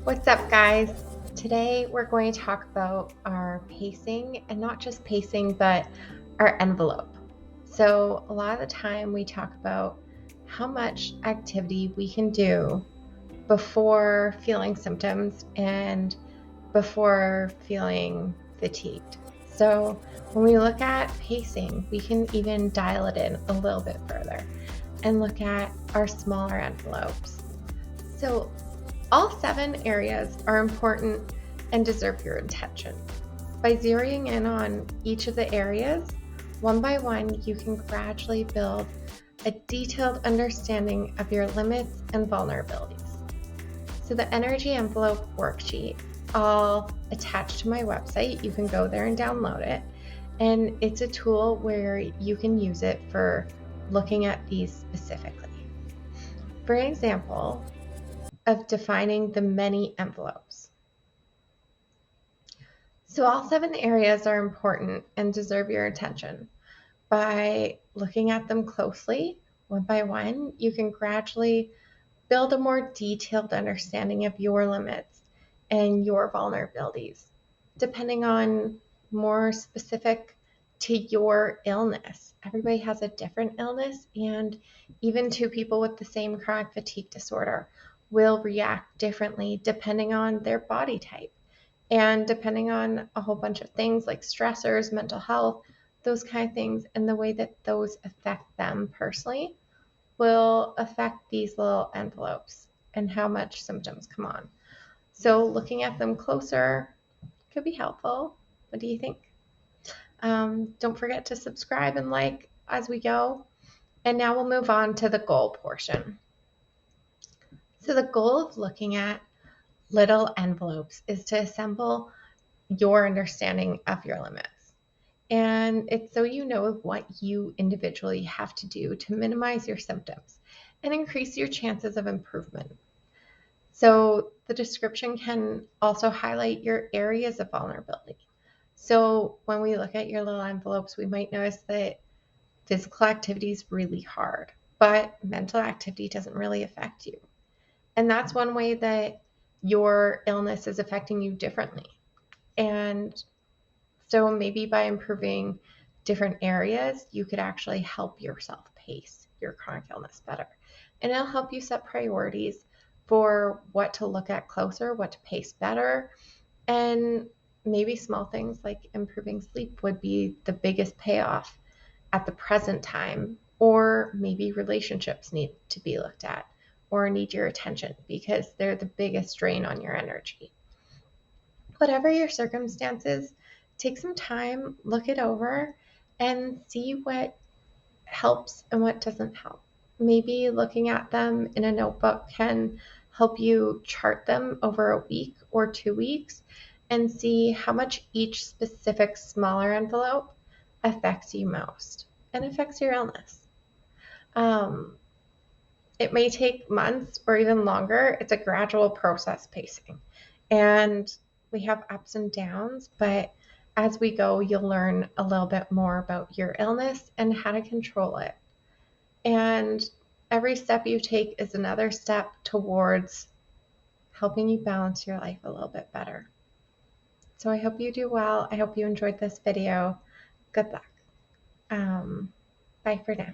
What's up, guys? Today we're going to talk about our pacing, and not just pacing, but our envelope. So a lot of the time we talk about how much activity we can do before feeling symptoms and before feeling fatigued. So when we look at pacing, we can even dial it in a little bit further and look at our smaller envelopes. So all 7 areas are important and deserve your attention. By zeroing in on each of the areas, one by one, you can gradually build a detailed understanding of your limits and vulnerabilities. So the Energy Envelope Worksheet, I'll attach to my website. You can go there and download it. And it's a tool where you can use it for looking at these specifically. For an example of defining the many envelopes. So all 7 areas are important and deserve your attention. By looking at them closely, one by one, you can gradually build a more detailed understanding of your limits and your vulnerabilities, depending on more specific to your illness. Everybody has a different illness, and even 2 people with the same chronic fatigue disorder will react differently depending on their body type and depending on a whole bunch of things like stressors, mental health, those kind of things, and the way that those affect them personally will affect these little envelopes and how much symptoms come on. So looking at them closer could be helpful. What do you think? Don't forget to subscribe and like as we go. And now we'll move on to the goal portion. So the goal of looking at little envelopes is to assemble your understanding of your limits. And it's so you know what you individually have to do to minimize your symptoms and increase your chances of improvement. So the description can also highlight your areas of vulnerability. So when we look at your little envelopes, we might notice that physical activity is really hard, but mental activity doesn't really affect you. And that's one way that your illness is affecting you differently. And so maybe by improving different areas, you could actually help yourself pace your chronic illness better. And it'll help you set priorities for what to look at closer, what to pace better. And maybe small things like improving sleep would be the biggest payoff at the present time. Or maybe relationships need to be looked at or need your attention because they're the biggest drain on your energy. Whatever your circumstances, take some time, look it over, and see what helps and what doesn't help. Maybe looking at them in a notebook can help you chart them over a week or 2 weeks and see how much each specific smaller envelope affects you most and affects your illness. It may take months or even longer. It's a gradual process pacing. And we have ups and downs, but as we go, you'll learn a little bit more about your illness and how to control it. And every step you take is another step towards helping you balance your life a little bit better. So I hope you do well. I hope you enjoyed this video. Good luck. Bye for now.